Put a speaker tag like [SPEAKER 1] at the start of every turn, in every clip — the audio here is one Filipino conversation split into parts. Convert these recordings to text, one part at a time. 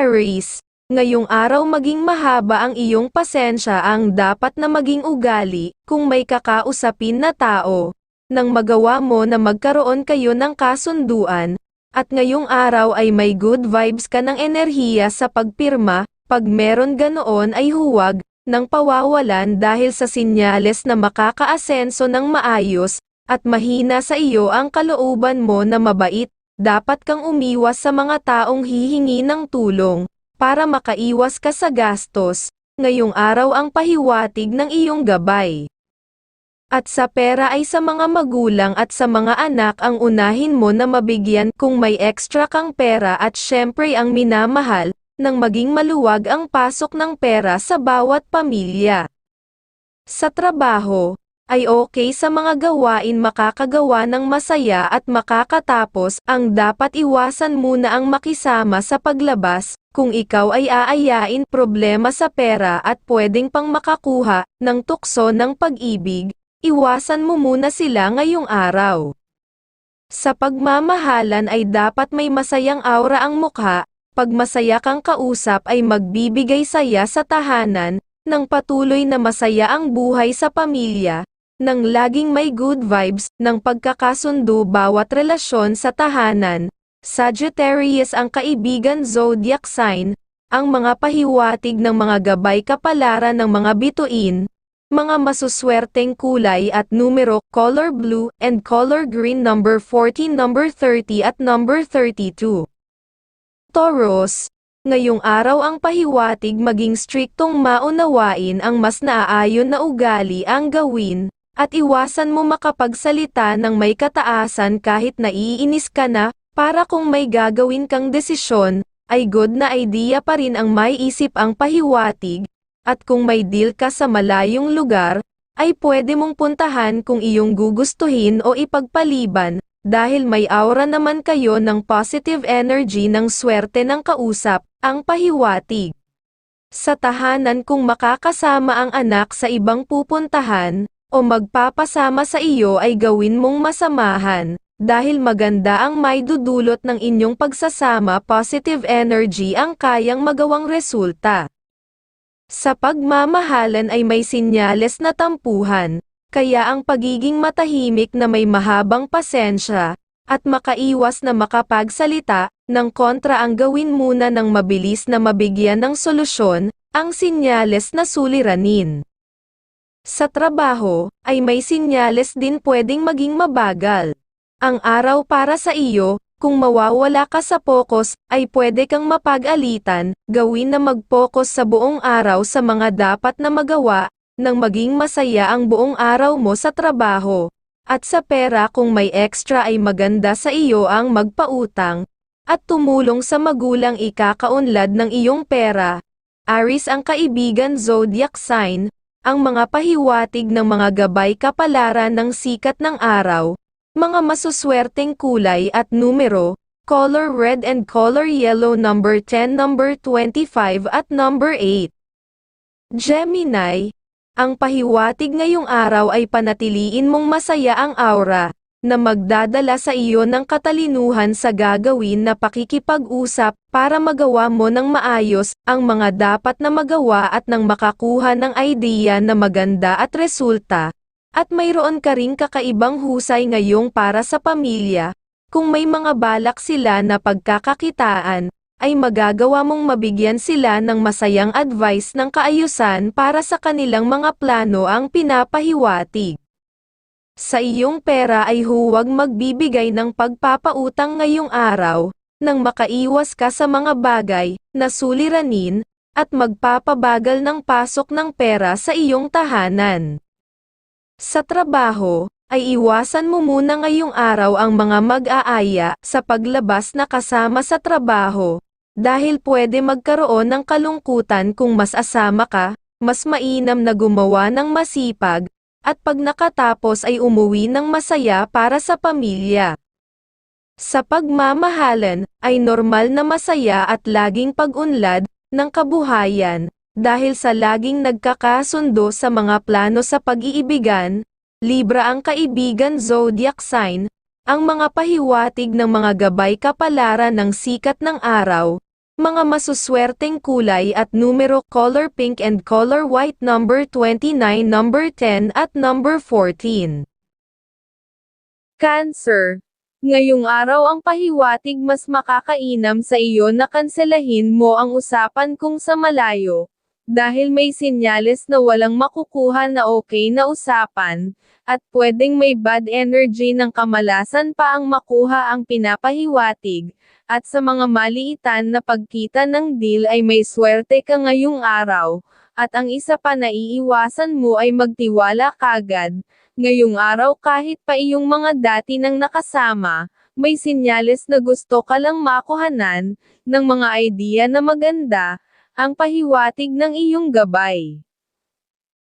[SPEAKER 1] Aries, ngayong araw maging mahaba ang iyong pasensya ang dapat na maging ugali kung may kakausapin na tao, nang magawa mo na magkaroon kayo ng kasunduan, at ngayong araw ay may good vibes ka ng enerhiya sa pagpirma, pag meron ganoon ay huwag nang pawawalan dahil sa sinyales na makakaasenso ng maayos, at mahina sa iyo ang kalooban mo na mabait. Dapat kang umiwas sa mga taong hihingi ng tulong, para makaiwas ka sa gastos. Ngayong araw ang pahiwatig ng iyong gabay. At sa pera ay sa mga magulang at sa mga anak ang unahin mo na mabigyan kung may extra kang pera at syempre ang minamahal, nang maging maluwag ang pasok ng pera sa bawat pamilya. Sa trabaho, ay okay sa mga gawain makakagawa ng masaya at makakatapos, ang dapat iwasan muna ang makisama sa paglabas, kung ikaw ay aayain problema sa pera at pwedeng pang makakuha ng tukso ng pag-ibig, iwasan mo muna sila ngayong araw. Sa pagmamahalan ay dapat may masayang aura ang mukha, pag masaya kang kausap ay magbibigay saya sa tahanan, nang patuloy na masaya ang buhay sa pamilya, nang laging may good vibes, ng pagkakasundo bawat relasyon sa tahanan. Sagittarius ang kaibigan zodiac sign, ang mga pahiwatig ng mga gabay kapalaran ng mga bituin, mga masuswerteng kulay at numero, color blue and color green, number 14, number 30 at number 32. Taurus, ngayong araw ang pahiwatig maging striktong maunawain ang mas naaayon na ugali ang gawin, at iwasan mo makapagsalita ng may kataasan kahit naiinis ka na, para kung may gagawin kang desisyon, ay good na idea pa rin ang maiisip ang pahiwatig, at kung may deal ka sa malayong lugar, ay pwede mong puntahan kung iyong gugustuhin o ipagpaliban, dahil may aura naman kayo ng positive energy ng swerte ng kausap, ang pahiwatig. Sa tahanan kung makakasama ang anak sa ibang pupuntahan, o magpapasama sa iyo ay gawin mong masamahan, dahil maganda ang may dudulot ng inyong pagsasama, positive energy ang kayang magawang resulta. Sa pagmamahalan ay may sinyales na tampuhan, kaya ang pagiging matahimik na may mahabang pasensya, at makaiwas na makapagsalita, ng kontra ang gawin muna ng mabilis na mabigyan ng solusyon, ang sinyales na suliranin. Sa trabaho, ay may sinyales din pwedeng maging mabagal. Ang araw para sa iyo, kung mawawala ka sa focus, ay pwede kang mapag-alitan, gawin na mag-focus sa buong araw sa mga dapat na magawa, nang maging masaya ang buong araw mo sa trabaho. At sa pera kung may extra ay maganda sa iyo ang magpautang, at tumulong sa magulang ikakaunlad ng iyong pera. Aries ang kaibigan zodiac sign, ang mga pahiwatig ng mga gabay kapalaran ng sikat ng araw, mga masuswerteng kulay at numero, color red and color yellow, number 10, number 25 at number 8. Gemini, ang pahiwatig ngayong araw ay panatiliin mong masaya ang aura, na magdadala sa iyo ng katalinuhan sa gagawin na pakikipag-usap, para magawa mo ng maayos, ang mga dapat na magawa at nang makakuha ng idea na maganda at resulta. At mayroon ka ring kakaibang husay ngayong para sa pamilya, kung may mga balak sila na pagkakakitaan, ay magagawa mong mabigyan sila ng masayang advice ng kaayusan para sa kanilang mga plano ang pinapahiwatig. Sa iyong pera ay huwag magbibigay ng pagpapautang ngayong araw, nang makaiwas ka sa mga bagay na suliranin, at magpapabagal ng pasok ng pera sa iyong tahanan. Sa trabaho, ay iwasan mo muna ngayong araw ang mga mag-aaya sa paglabas na kasama sa trabaho, dahil pwede magkaroon ng kalungkutan kung mas asama ka, mas mainam na gumawa ng masipag, at pag nakatapos ay umuwi ng masaya para sa pamilya. Sa pagmamahalan, ay normal na masaya at laging pag-unlad ng kabuhayan, dahil sa laging nagkakasundo sa mga plano sa pag-iibigan. Libra ang kaibigan zodiac sign, ang mga pahiwatig ng mga gabay kapalaran ng sikat ng araw, Mga masuswerteng kulay at numero: color pink and color white, number 29, number 10 at number 14. Cancer. Ngayong araw ang pahiwatig mas makakainam sa iyo na kanselahin mo ang usapan kung sa malayo. Dahil may senyales na walang makukuha na okay na usapan, at pwedeng may bad energy ng kamalasan pa ang makuha ang pinapahiwatig, at sa mga maliitan na pagkita ng deal ay may swerte ka ngayong araw, at ang isa pa na iiwasan mo ay magtiwala kagad. Ngayong araw kahit pa iyong mga dati nang nakasama, may senyales na gusto ka lang makuhanan, ng mga idea na maganda, ang pahiwatig ng iyong gabay.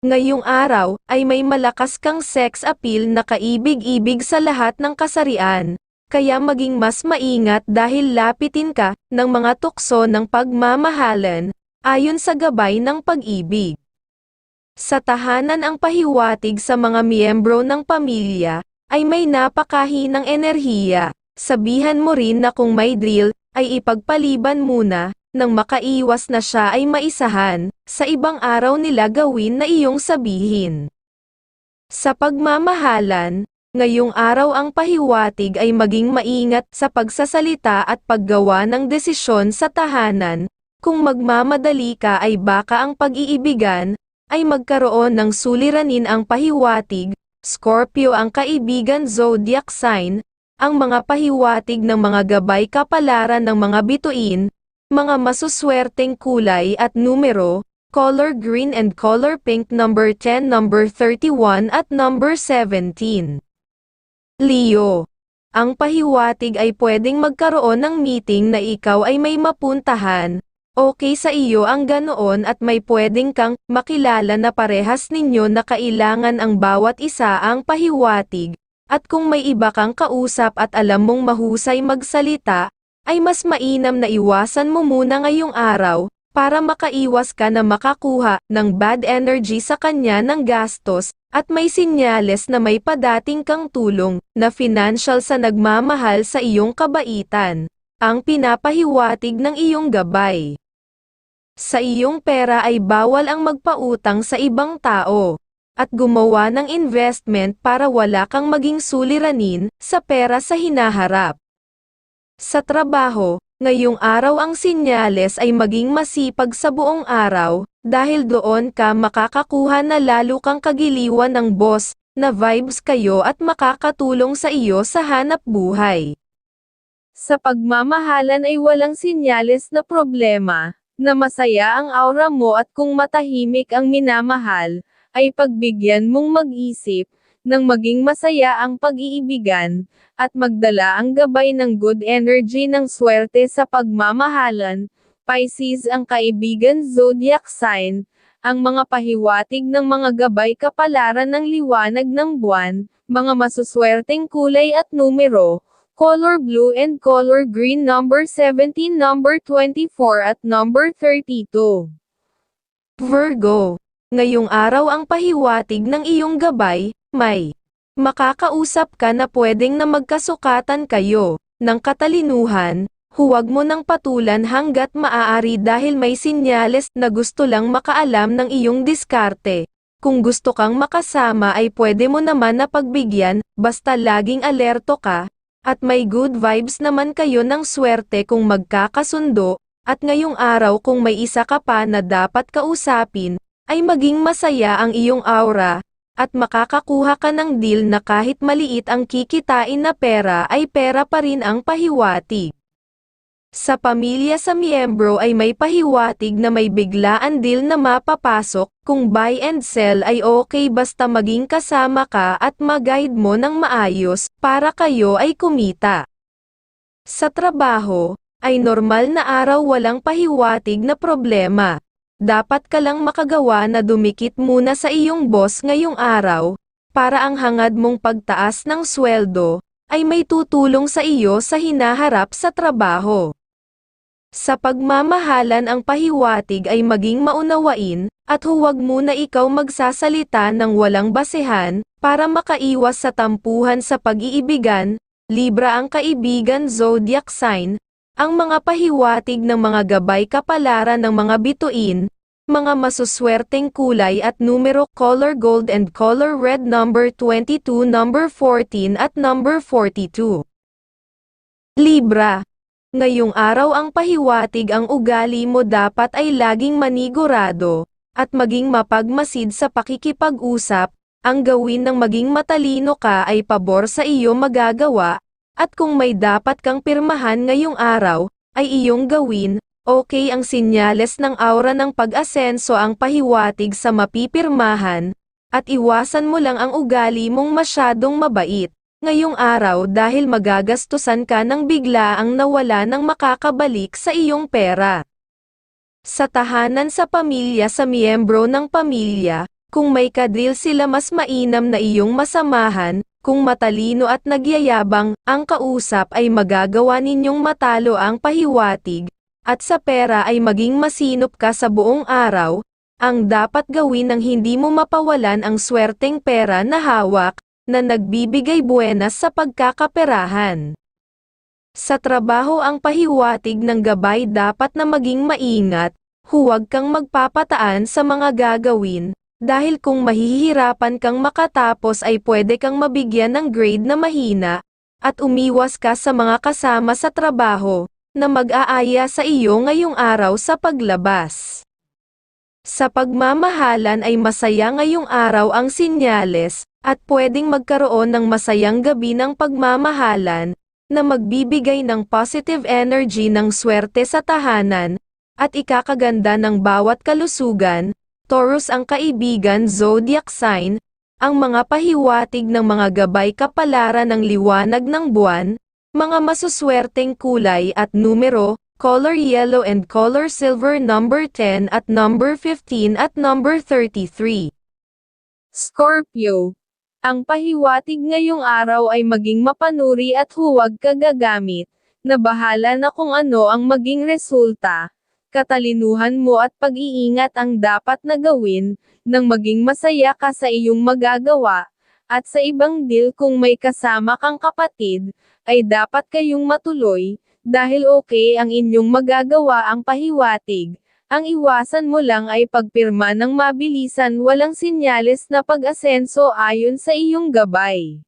[SPEAKER 1] Ngayong araw, ay may malakas kang sex appeal na kaibig-ibig sa lahat ng kasarian, kaya maging mas maingat dahil lapitin ka, ng mga tukso ng pagmamahalan, ayon sa gabay ng pag-ibig. Sa tahanan ang pahiwatig sa mga miyembro ng pamilya, ay may napakahinang enerhiya. Sabihan mo rin na kung may deal, ay ipagpaliban muna, nang makaiwas na siya ay maisahan, sa ibang araw nila gawin na iyong sabihin. Sa pagmamahalan, ngayong araw ang pahiwatig ay maging maingat sa pagsasalita at paggawa ng desisyon sa tahanan. Kung magmamadali ka ay baka ang pag-iibigan, ay magkaroon ng suliranin ang pahiwatig. Scorpio ang kaibigan zodiac sign, ang mga pahiwatig ng mga gabay kapalaran ng mga bituin, mga masuswerteng kulay at numero, color green and color pink, number 10, number 31 at number 17. Leo. Ang pahiwatig ay pwedeng magkaroon ng meeting na ikaw ay may mapuntahan. Okay sa iyo ang ganoon at may pwedeng kang makilala na parehas ninyo na kailangan ang bawat isa ang pahiwatig, at kung may iba kang kausap at alam mong mahusay magsalita, ay mas mainam na iwasan mo muna ngayong araw, para makaiwas ka na makakuha ng bad energy sa kanya ng gastos, at may sinyales na may padating kang tulong na financial sa nagmamahal sa iyong kabaitan, ang pinapahiwatig ng iyong gabay. Sa iyong pera ay bawal ang magpautang sa ibang tao, at gumawa ng investment para wala kang maging suliranin sa pera sa hinaharap. Sa trabaho, ngayong araw ang sinyales ay maging masipag sa buong araw, dahil doon ka makakakuha na lalo kang kagiliwan ng boss, na vibes kayo at makakatulong sa iyo sa hanap buhay. Sa pagmamahalan ay walang sinyales na problema, na masaya ang aura mo at kung matahimik ang minamahal, ay pagbigyan mong mag-isip, nang maging masaya ang pag-iibigan, at magdala ang gabay ng good energy ng swerte sa pagmamahalan. Pisces ang kaibigan zodiac sign, ang mga pahiwatig ng mga gabay kapalaran ng liwanag ng buwan, mga masuswerteng kulay at numero, color blue and color green, number 17, number 24 at number 32. Virgo. Ngayong araw ang pahiwatig ng iyong gabay, may makakausap ka na pwedeng na magkasukatan kayo ng katalinuhan. Huwag mo nang patulan hanggat maaari dahil may sinyales na gusto lang makaalam ng iyong diskarte. Kung gusto kang makasama ay pwede mo naman na pagbigyan, basta laging alerto ka. At may good vibes naman kayo ng swerte kung magkakasundo, at ngayong araw kung may isa ka pa na dapat kausapin, ay maging masaya ang iyong aura, at makakakuha ka ng deal na kahit maliit ang kikitain na pera ay pera pa rin ang pahiwatig. Sa pamilya sa miyembro ay may pahiwatig na may biglaan deal na mapapasok, kung buy and sell ay okay basta maging kasama ka at mag-guide mo ng maayos, para kayo ay kumita. Sa trabaho, ay normal na araw walang pahiwatig na problema. Dapat ka lang makagawa na dumikit muna sa iyong boss ngayong araw, para ang hangad mong pagtaas ng sweldo, ay may tutulong sa iyo sa hinaharap sa trabaho. Sa pagmamahalan ang pahiwatig ay maging maunawain, at huwag muna ikaw magsasalita ng walang basehan, para makaiwas sa tampuhan sa pag-iibigan. Libra ang kaibigan zodiac sign, Ang mga pahiwatig ng mga gabay kapalaran ng mga bituin, mga masuswerteng kulay at numero color gold and color red number 22, number 14 at number 42. Libra. Ngayong araw ang pahiwatig ang ugali mo dapat ay laging manigurado, at maging mapagmasid sa pakikipag-usap, ang gawin ng maging matalino ka ay pabor sa iyo magagawa, at kung may dapat kang pirmahan ngayong araw, ay iyong gawin. Okay ang sinyales ng aura ng pag-asenso ang pahiwatig sa mapipirmahan, at iwasan mo lang ang ugali mong masyadong mabait ngayong araw dahil magagastusan ka ng biglaang nawala ng makakabalik sa iyong pera. Sa tahanan sa pamilya sa miyembro ng pamilya, kung may kadril sila mas mainam na iyong masamahan, kung matalino at nagyayabang ang kausap ay magagawa ninyong matalo ang pahiwatig, at sa pera ay maging masinop ka sa buong araw. Ang dapat gawin ng hindi mo mapawalan ang swerteng pera na hawak, na nagbibigay buenas sa pagkakaperahan. Sa trabaho ang pahiwatig ng gabay dapat na maging maingat, huwag kang magpapataan sa mga gagawin, dahil kung mahihirapan kang makatapos ay pwede kang mabigyan ng grade na mahina, at umiwas ka sa mga kasama sa trabaho, na mag-aaya sa iyo ngayong araw sa paglabas. Sa pagmamahalan ay masaya ngayong araw ang sinyales, at pwedeng magkaroon ng masayang gabi ng pagmamahalan, na magbibigay ng positive energy ng swerte sa tahanan, at ikakaganda ng bawat kalusugan. Taurus ang kaibigan zodiac sign, ang mga pahiwatig ng mga gabay kapalaran ng liwanag ng buwan, mga masuswerteng kulay at numero, color yellow and color silver number 10 at number 15 at number 33. Scorpio. Ang pahiwatig ngayong araw ay maging mapanuri at huwag ka gagamit, na bahala na kung ano ang maging resulta. Katalinuhan mo at pag-iingat ang dapat na gawin, nang maging masaya ka sa iyong magagawa, at sa ibang deal kung may kasama kang kapatid, ay dapat kayong matuloy, dahil okay ang inyong magagawa ang pahiwatig. Ang iwasan mo lang ay pagpirma ng mabilisan walang sinyales na pag-asenso ayon sa iyong gabay.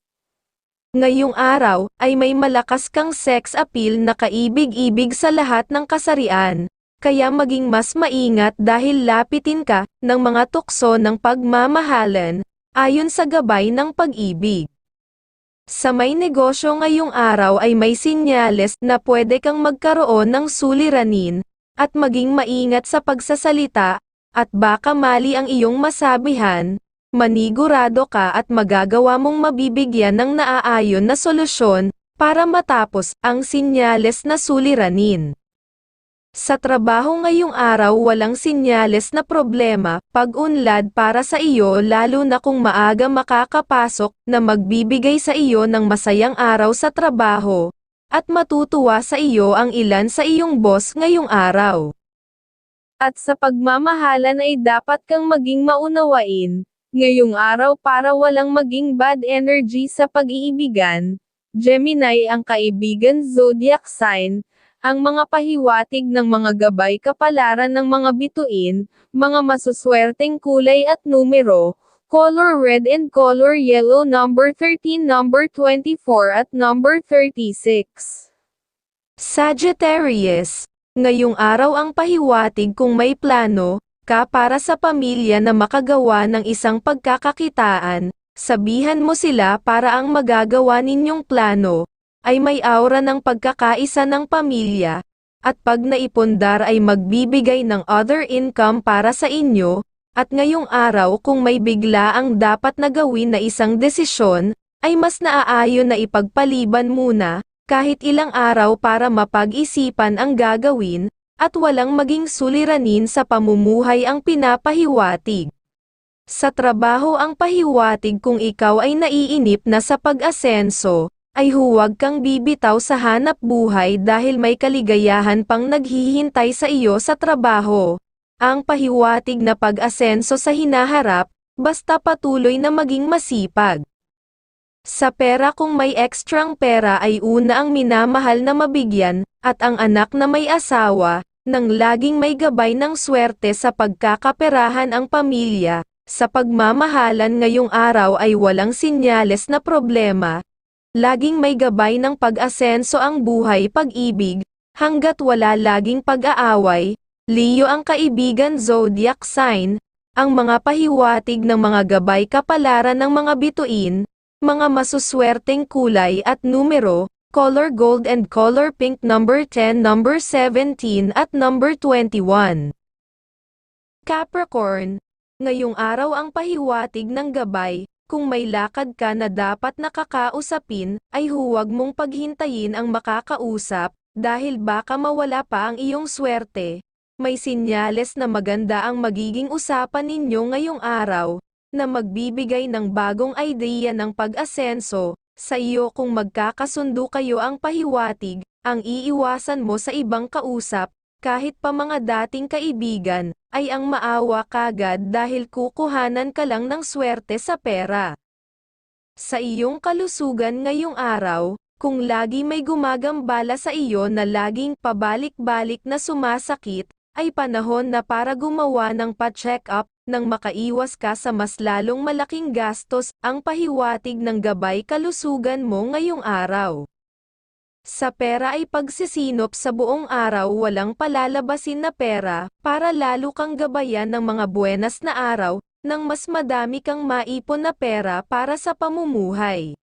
[SPEAKER 1] Ngayong araw, ay may malakas kang sex appeal na kaibig-ibig sa lahat ng kasarian, kaya maging mas maingat dahil lapitin ka ng mga tukso ng pagmamahalan, ayon sa gabay ng pag-ibig. Sa may negosyo ngayong araw ay may sinyales na pwede kang magkaroon ng suliranin, at maging maingat sa pagsasalita, at baka mali ang iyong masabihan, manigurado ka at magagawa mong mabibigyan ng naaayon na solusyon, para matapos ang sinyales na suliranin. Sa trabaho ngayong araw walang sinyales na problema, pag-unlad para sa iyo lalo na kung maaga makakapasok na magbibigay sa iyo ng masayang araw sa trabaho, at matutuwa sa iyo ang ilan sa iyong boss ngayong araw. At sa pagmamahalan ay dapat kang maging maunawain, ngayong araw para walang maging bad energy sa pag-iibigan. Gemini ang kaibigan zodiac sign, ang mga pahiwatig ng mga gabay kapalaran ng mga bituin, mga masuswerteng kulay at numero, color red and color yellow number 13, number 24 at number 36. Sagittarius. Ngayong araw ang pahiwatig kung may plano ka para sa pamilya na makagawa ng isang pagkakakitaan, sabihan mo sila para ang magagawa ninyong plano ay may aura ng pagkakaisa ng pamilya, at pag naipundar ay magbibigay ng other income para sa inyo. At ngayong araw kung may bigla ang dapat na gawin na isang desisyon, ay mas naaayon na ipagpaliban muna, kahit ilang araw para mapag-isipan ang gagawin, at walang maging suliranin sa pamumuhay ang pinapahiwatig. Sa trabaho ang pahiwatig kung ikaw ay naiinip na sa pag-asenso, ay huwag kang bibitaw sa hanap buhay dahil may kaligayahan pang naghihintay sa iyo sa trabaho. Ang pahiwatig na pag-asenso sa hinaharap, basta patuloy na maging masipag. Sa pera, kung may ekstrang pera ay una ang minamahal na mabigyan, at ang anak na may asawa, nang laging may gabay ng swerte sa pagkakaperahan ang pamilya. Sa pagmamahalan ngayong araw ay walang sinyales na problema, laging may gabay ng pag-asenso ang buhay pag-ibig, hanggat wala laging pag-aaway. Leo ang kaibigan zodiac sign, ang mga pahiwatig ng mga gabay kapalaran ng mga bituin, mga masuswerteng kulay at numero, color gold and color pink, number 10, number 17 at number 21. Capricorn, ngayong araw ang pahiwatig ng gabay, kung may lakad ka na dapat nakakausapin, ay huwag mong paghintayin ang makakausap, dahil baka mawala pa ang iyong swerte. May sinyales na maganda ang magiging usapan ninyo ngayong araw, na magbibigay ng bagong idea ng pag-asenso sa iyo. Kung magkakasundo kayo ang pahiwatig, ang iiwasan mo sa ibang kausap, kahit pa mga dating kaibigan, ay ang maawa kagad dahil kukuhanan ka lang ng swerte sa pera. Sa iyong kalusugan ngayong araw, kung lagi may gumagambala sa iyo na laging pabalik-balik na sumasakit, ay panahon na para gumawa ng pa-check up, nang makaiwas ka sa mas lalong malaking gastos. Ang pahiwatig ng gabay kalusugan mo ngayong araw. Sa pera ay pagsisinop sa buong araw, walang palalabasin na pera, para lalo kang gabayan ng mga buenas na araw, nang mas madami kang maipon na pera para sa pamumuhay.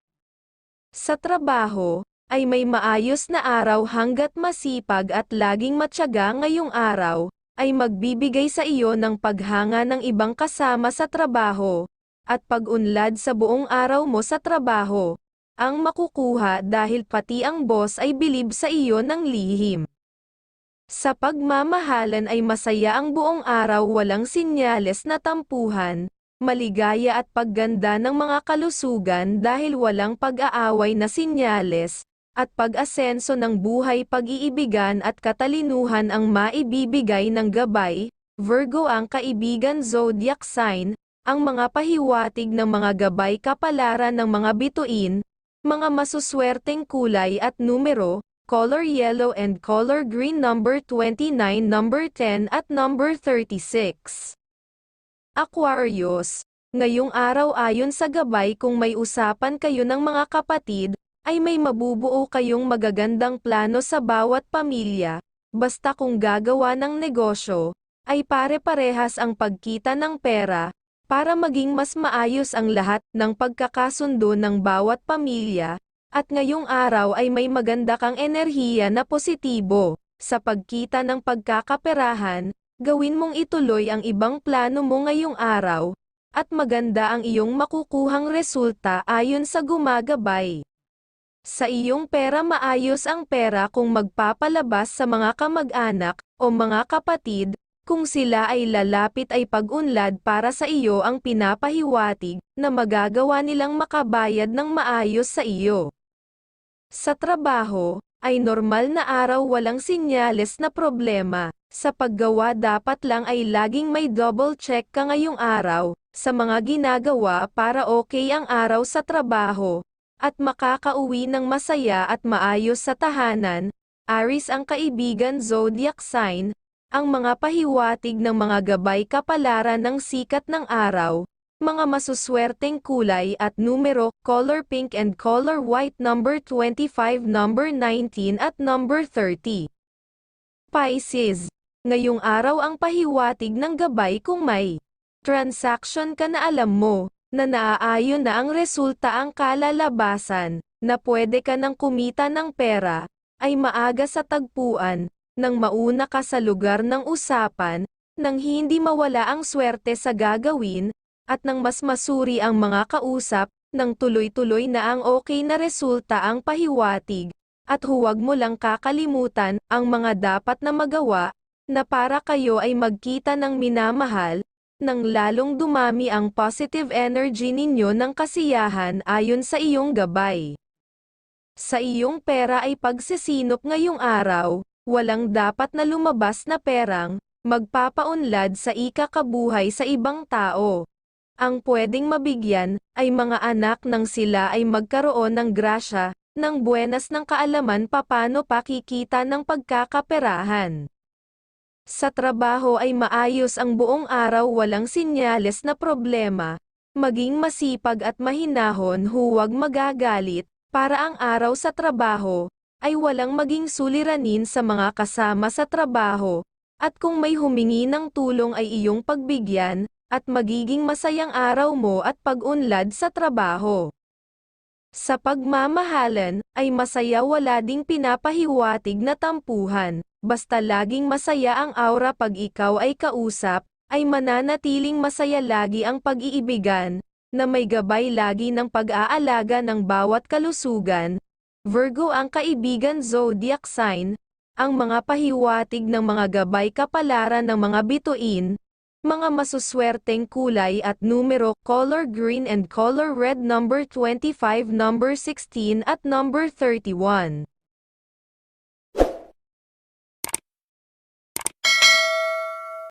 [SPEAKER 1] Sa trabaho, ay may maayos na araw hanggat masipag at laging matyaga ngayong araw, ay magbibigay sa iyo ng paghanga ng ibang kasama sa trabaho, at pag-unlad sa buong araw mo sa trabaho, ang makukuha dahil pati ang boss ay bilib sa iyo ng lihim. Sa pagmamahalan ay masaya ang buong araw, walang sinyales na tampuhan, maligaya at pagganda ng mga kalusugan dahil walang pag-aaway na sinyales, at pag-asenso ng buhay, pag-iibigan at katalinuhan ang maibibigay ng gabay. Virgo ang kaibigan zodiac sign, ang mga pahiwatig ng mga gabay kapalaran ng mga bituin, mga masuswerteng kulay at numero, color yellow and color green, number 29, number 10 at number 36. Aquarius, ngayong araw ayon sa gabay, kung may usapan kayo ng mga kapatid, ay may mabubuo kayong magagandang plano sa bawat pamilya. Basta kung gagawa ng negosyo, ay pare-parehas ang pagkita ng pera, para maging mas maayos ang lahat ng pagkakasundo ng bawat pamilya. At ngayong araw ay may maganda kang enerhiya na positibo. Sa pagkita ng pagkakaperahan, gawin mong ituloy ang ibang plano mo ngayong araw, at maganda ang iyong makukuhang resulta ayon sa gumagabay. Sa iyong pera, maayos ang pera kung magpapalabas sa mga kamag-anak o mga kapatid. Kung sila ay lalapit ay pag-unlad para sa iyo ang pinapahiwatig, na magagawa nilang makabayad ng maayos sa iyo. Sa trabaho, ay normal na araw, walang sinyales na problema. Sa paggawa dapat lang ay laging may double check ka ngayong araw, sa mga ginagawa para okay ang araw sa trabaho, at makakauwi ng masaya at maayos sa tahanan. Aries ang kaibigan zodiac sign, ang mga pahiwatig ng mga gabay kapalaran ng sikat ng araw, mga masuswerteng kulay at numero, color pink and color white, number 25, number 19 at number 30. Pisces, ngayong araw ang pahiwatig ng gabay, kung may transaction ka na alam mo, na naaayon na ang resulta, ang kalalabasan, na pwede ka nang kumita ng pera, ay maaga sa tagpuan, nang mauna ka sa lugar ng usapan, nang hindi mawala ang swerte sa gagawin, at nang mas masuri ang mga kausap, nang tuloy-tuloy na ang okay na resulta ang pahiwatig, at huwag mo lang kakalimutan ang mga dapat na magawa, na para kayo ay magkita ng minamahal, nang lalong dumami ang positive energy ninyo ng kasiyahan ayon sa iyong gabay. Sa iyong pera ay pagsisinop ngayong araw, walang dapat na lumabas na perang magpapaunlad sa ikakabuhay sa ibang tao. Ang pwedeng mabigyan, ay mga anak nang sila ay magkaroon ng grasya, ng buwenas ng kaalaman papano pakikita ng pagkakaperahan. Sa trabaho ay maayos ang buong araw walang sinyales na problema, maging masipag at mahinahon huwag magagalit, para ang araw sa trabaho, ay walang maging suliranin sa mga kasama sa trabaho, at kung may humingi ng tulong ay iyong pagbigyan, at magiging masayang araw mo at pag-unlad sa trabaho. Sa pagmamahalan, ay masaya wala ding pinapahiwatig na tampuhan, basta laging masaya ang aura pag ikaw ay kausap, ay mananatiling masaya lagi ang pag-iibigan, na may gabay lagi ng pag-aalaga ng bawat kalusugan. Virgo ang kaibigan zodiac sign, ang mga pahiwatig ng mga gabay kapalaran ng mga bituin, mga masuswerteng kulay at numero, color green and color red, number 25, number 16 at number 31.